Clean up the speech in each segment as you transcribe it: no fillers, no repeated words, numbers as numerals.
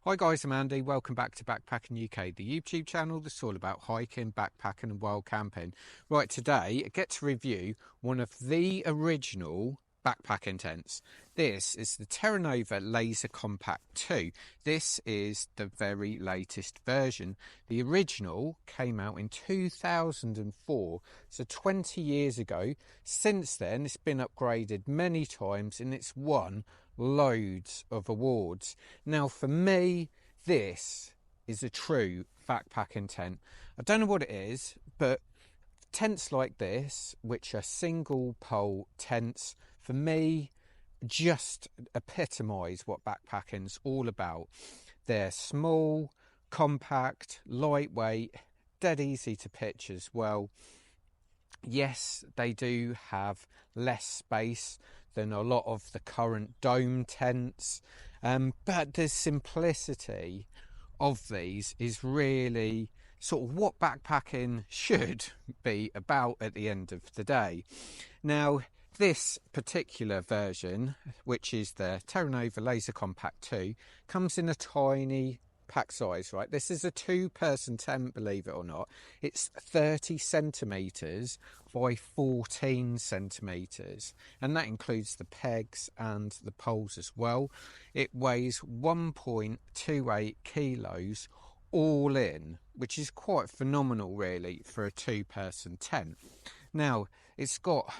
Hi guys, I'm Andy. Welcome back to Backpacking UK, the YouTube channel that's all about hiking, backpacking and wild camping. Right, today I get to review one of the original backpacking tents. This is the Terra Nova Lazer Compact 2. This is the very latest version. The original came out in 2004, so 20 years ago. Since then, it's been upgraded many times and it's won loads of awards. Now for me, this is a true backpacking tent. I don't know what it is, but tents like this, which are single pole tents, for me just epitomise what backpacking's all about. They're small, compact, lightweight, dead easy to pitch as well. Yes, they do have less space than a lot of the current dome tents, but the simplicity of these is really sort of what backpacking should be about at the end of the day. Now, this particular version, which is the Terra Nova Lazer Compact 2, comes in a tiny pack size, right? This is a two-person tent, believe it or not. It's 30 centimetres by 14 centimetres, and that includes the pegs and the poles as well. It weighs 1.28 kilos all in, which is quite phenomenal really for a two-person tent. Now, it's got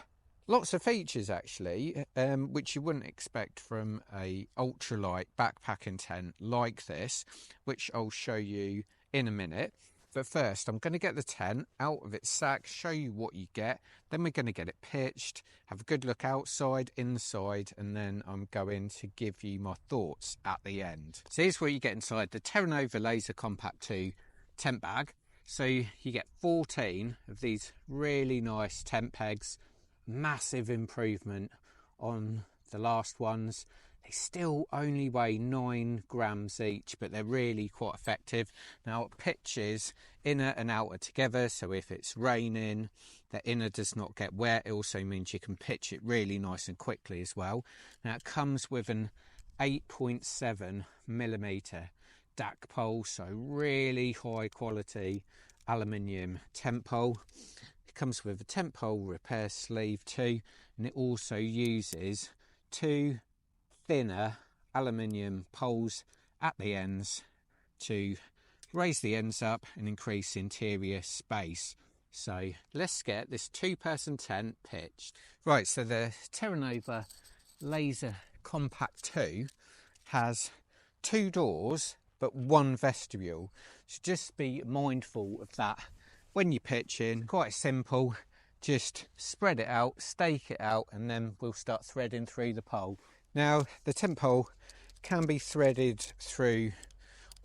lots of features actually, which you wouldn't expect from a ultralight backpacking tent like this, which I'll show you in a minute. But first, I'm going to get the tent out of its sack, show you what you get, then we're going to get it pitched, have a good look outside, inside, and then I'm going to give you my thoughts at the end. So here's what you get inside the Terra Nova Lazer Compact 2 tent bag. So you get 14 of these really nice tent pegs. Massive improvement on the last ones. They still only weigh 9 grams each, but they're really quite effective. Now it pitches inner and outer together, so if it's raining, the inner does not get wet. It also means you can pitch it really nice and quickly as well. Now it comes with an 8.7 millimeter DAC pole, so really high quality aluminium tent pole. It comes with a tent pole repair sleeve too, and it also uses two thinner aluminium poles at the ends to raise the ends up and increase interior space. So let's get this two-person tent pitched. Right, so the Terra Nova Lazer Compact 2 has 2 doors but 1 vestibule, so just be mindful of that when you pitch in. Quite simple, just spread it out, stake it out, and then we'll start threading through the pole. Now the tent pole can be threaded through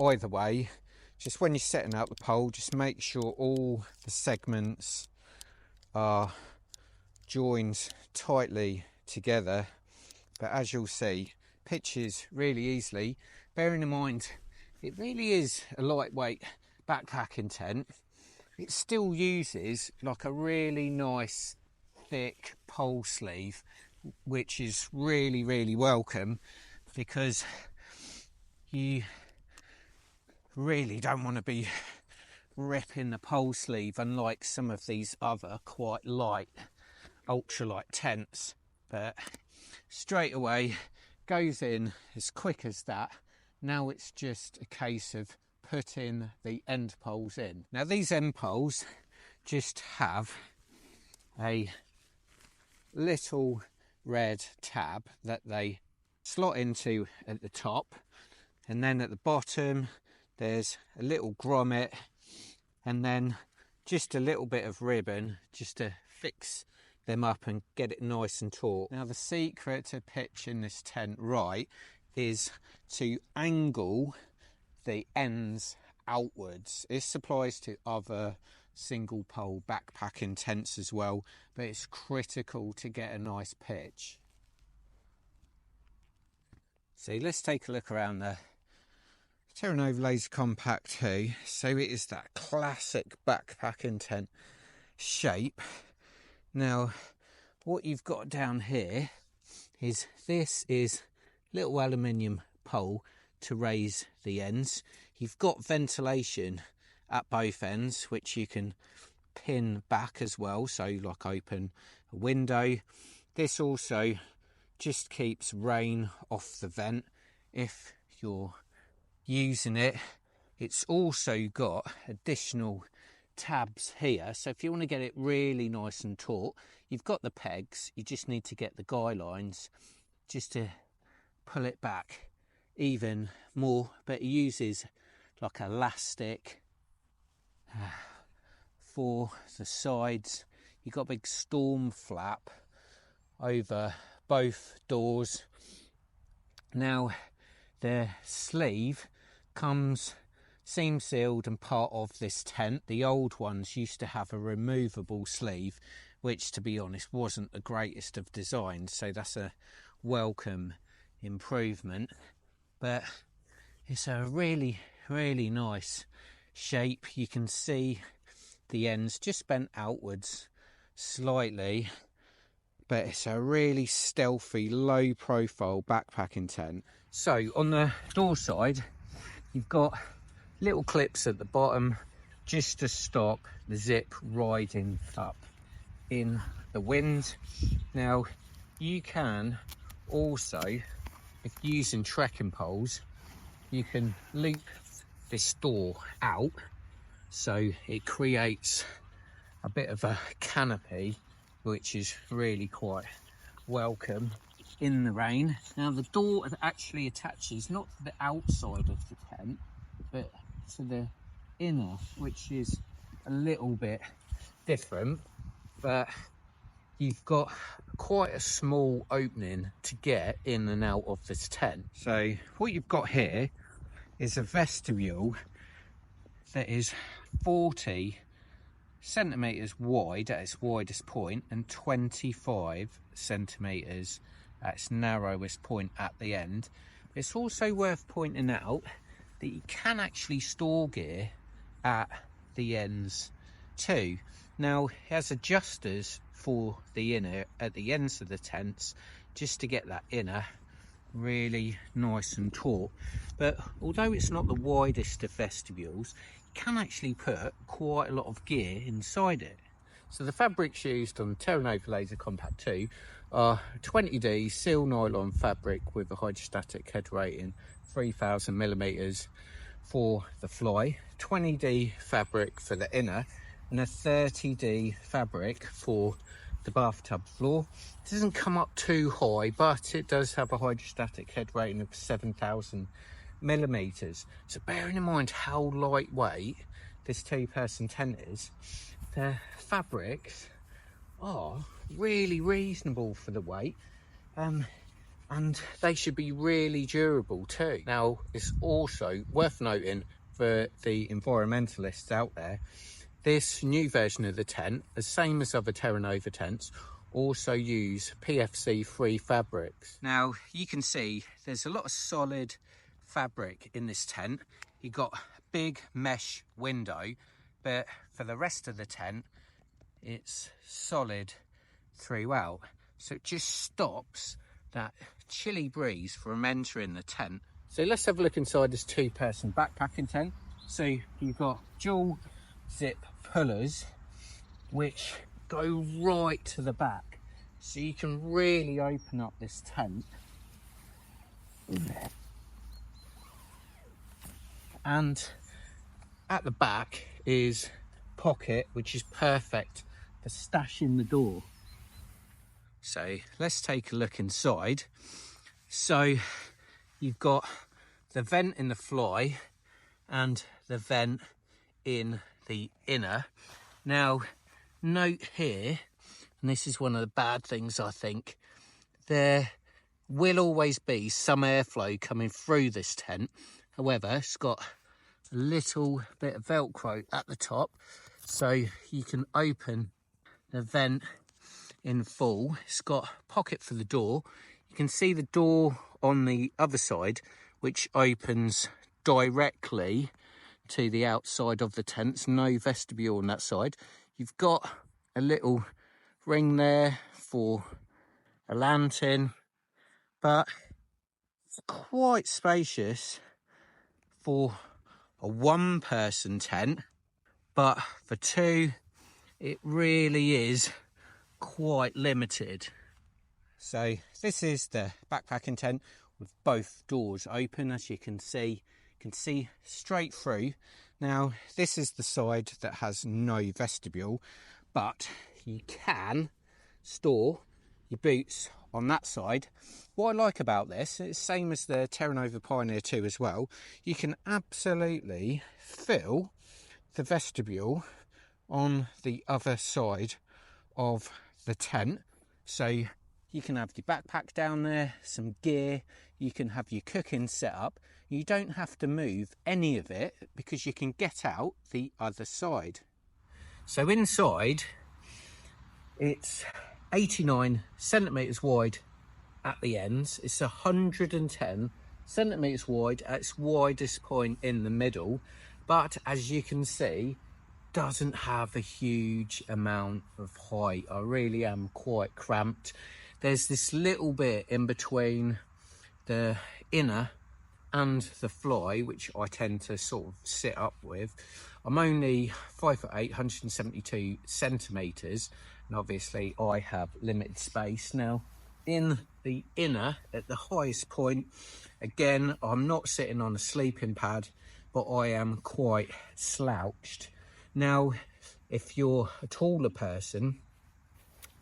either way. Just when you're setting out the pole, just make sure all the segments are joined tightly together. But as you'll see, pitches really easily, bearing in mind it really is a lightweight backpacking tent. It still uses like a really nice thick pole sleeve, which is really welcome, because you really don't want to be ripping the pole sleeve, unlike some of these other quite light ultralight tents. But straight away goes in as quick as that. Now it's just a case of putting the end poles in. Now these end poles just have a little red tab that they slot into at the top, and then at the bottom there's a little grommet, and then just a little bit of ribbon just to fix them up and get it nice and taut. Now the secret to pitching this tent right is to angle the ends outwards. This applies to other single pole backpacking tents as well, but it's critical to get a nice pitch. So let's take a look around the Terra Nova Lazer Compact 2. So it is that classic backpacking tent shape. Now what you've got down here is this is little aluminium pole to raise the ends. You've got ventilation at both ends, which you can pin back as well, so like open a window. This also just keeps rain off the vent if you're using it. It's also got additional tabs here, so if you want to get it really nice and taut, you've got the pegs, you just need to get the guy lines just to pull it back even more. But it uses like elastic for the sides. You've got a big storm flap over both doors. Now the sleeve comes seam sealed and part of this tent. The old ones used to have a removable sleeve, which to be honest wasn't the greatest of designs, so that's a welcome improvement. But it's a really nice shape. You can see the ends just bent outwards slightly, but it's a really stealthy, low profile backpacking tent. So on the door side, you've got little clips at the bottom just to stop the zip riding up in the wind. Now you can also, if using trekking poles, you can loop this door out so it creates a bit of a canopy, which is really quite welcome in the rain. Now the door actually attaches not to the outside of the tent but to the inner, which is a little bit different, but you've got quite a small opening to get in and out of this tent. So what you've got here is a vestibule that is 40 centimeters wide at its widest point and 25 centimeters at its narrowest point at the end. It's also worth pointing out that you can actually store gear at the ends too. Now it has adjusters for the inner at the ends of the tents just to get that inner really nice and taut. But although it's not the widest of vestibules, you can actually put quite a lot of gear inside it. So the fabrics used on Terra Nova Lazer Compact 2 are 20D seal nylon fabric with a hydrostatic head rating 3000 millimeters for the fly, 20D fabric for the inner, and a 30D fabric for the bathtub floor. It doesn't come up too high, but it does have a hydrostatic head rating of 7000 millimeters. So bearing in mind how lightweight this two-person tent is, the fabrics are really reasonable for the weight, and they should be really durable too. Now it's also worth noting for the environmentalists out there, this new version of the tent, the same as other Terra Nova tents, also use PFC-free fabrics. Now you can see there's a lot of solid fabric in this tent. You've got a big mesh window, but for the rest of the tent it's solid throughout, so it just stops that chilly breeze from entering the tent. So let's have a look inside this two-person backpacking tent. So you've got dual zip pullers which go right to the back, so you can really open up this tent. And at the back is pocket, which is perfect for stashing the door. So let's take a look inside. So you've got the vent in the fly and the vent in the inner. Now note here, and this is one of the bad things I think, there will always be some airflow coming through this tent. However, it's got a little bit of Velcro at the top, so you can open the vent in full. It's got a pocket for the door. You can see the door on the other side, which opens directly to the outside of the tents. No vestibule on that side. You've got a little ring there for a lantern, but it's quite spacious for a one-person tent, but for two, it really is quite limited. So this is the backpacking tent with both doors open, as you can see. You can see straight through. Now, this is the side that has no vestibule, but you can store your boots on that side. What I like about this, it's the same as the Terra Nova Pioneer 2 as well. You can absolutely fill the vestibule on the other side of the tent. So you can have your backpack down there, some gear, you can have your cooking set up. You don't have to move any of it because you can get out the other side. So inside, it's 89 centimetres wide at the ends. It's 110 centimetres wide at its widest point in the middle. But as you can see, doesn't have a huge amount of height. I really am quite cramped. There's this little bit in between the inner and the fly, which I tend to sort of sit up with. I'm only 5'8", 172 centimetres, and obviously I have limited space. Now, in the inner, at the highest point, again, I'm not sitting on a sleeping pad, but I am quite slouched. Now, if you're a taller person,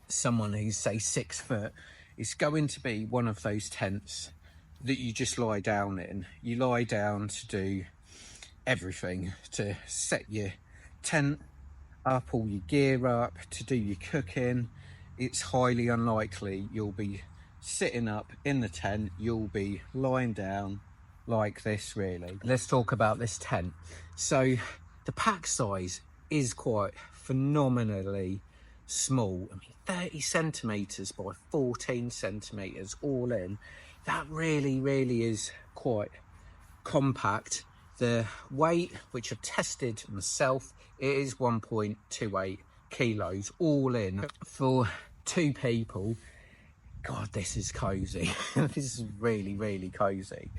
someone who's say 6 foot, it's going to be one of those tents that you just lie down in. You lie down to do everything, to set your tent up, all your gear up, to do your cooking. It's highly unlikely you'll be sitting up in the tent. You'll be lying down like this, really. Let's talk about this tent. So the pack size is quite phenomenally small. I mean, 30 centimetres by 14 centimetres all in. That really is quite compact. The weight, which I've tested myself, it is 1.28 kilos all in. For two people, God, this is cozy. This is really cozy.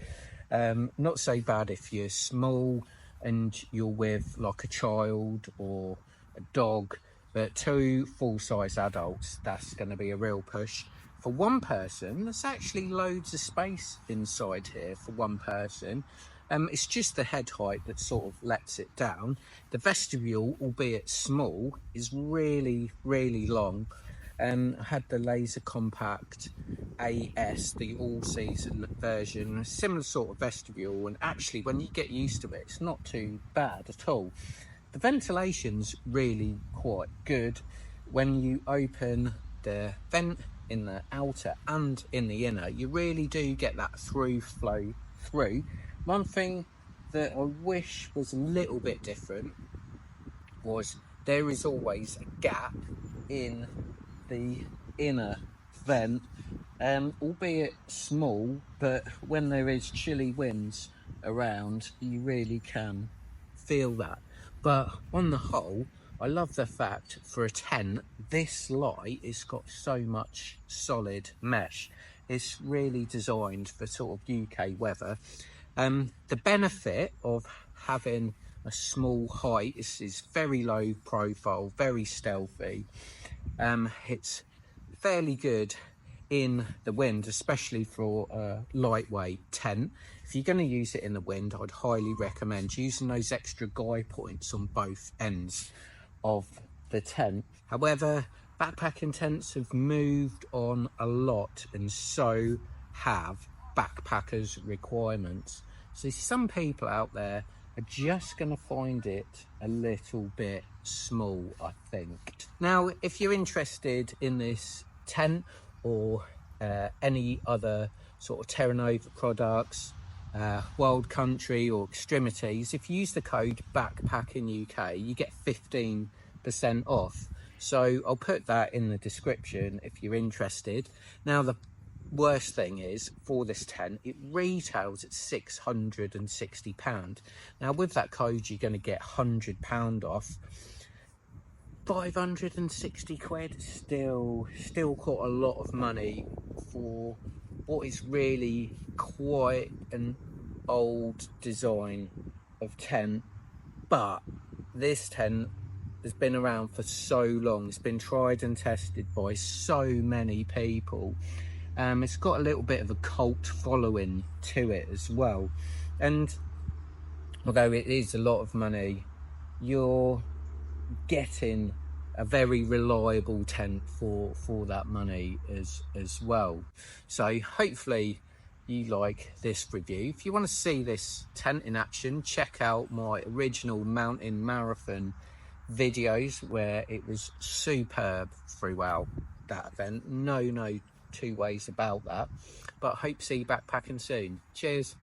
Not so bad if you're small and you're with like a child or a dog, but two full-size adults, that's going to be a real push. For one person, there's actually loads of space inside here for one person. It's just the head height that sort of lets it down. The vestibule, albeit small, is really long. I had the Lazer Compact AS, the all-season version, similar sort of vestibule, and actually when you get used to it, it's not too bad at all. The ventilation's really quite good. When you open the vent in the outer and in the inner, you really do get that through flow through. One thing that I wish was a little bit different was there is always a gap in the inner vent, albeit small, but when there is chilly winds around, you really can feel that. But on the whole, I love the fact for a tent, this light has got so much solid mesh. It's really designed for sort of UK weather. The benefit of having a small height is very low profile, very stealthy. It's fairly good in the wind, especially for a lightweight tent. If you're going to use it in the wind, I'd highly recommend using those extra guy points on both ends of the tent. However, backpacking tents have moved on a lot, and so have backpackers' requirements. So some people out there are just going to find it a little bit small, I think. Now, if you're interested in this tent or any other sort of Terra Nova products, Wild Country or Extremities, if you use the code BACKPACKINGUK, you get 15% off. So I'll put that in the description if you're interested. Now, the worst thing is, for this tent, it retails at £660. Now, with that code, you're going to get £100 off. 560 quid, still quite a lot of money for what is really quite an old design of tent, but this tent has been around for so long. It's been tried and tested by so many people. It's got a little bit of a cult following to it as well, and although it is a lot of money, you're getting a very reliable tent for that money as well. So hopefully you like this review. If you want to see this tent in action, check out my original mountain marathon videos where it was superb throughout that event. No two ways about that. But hope to see you backpacking soon. Cheers.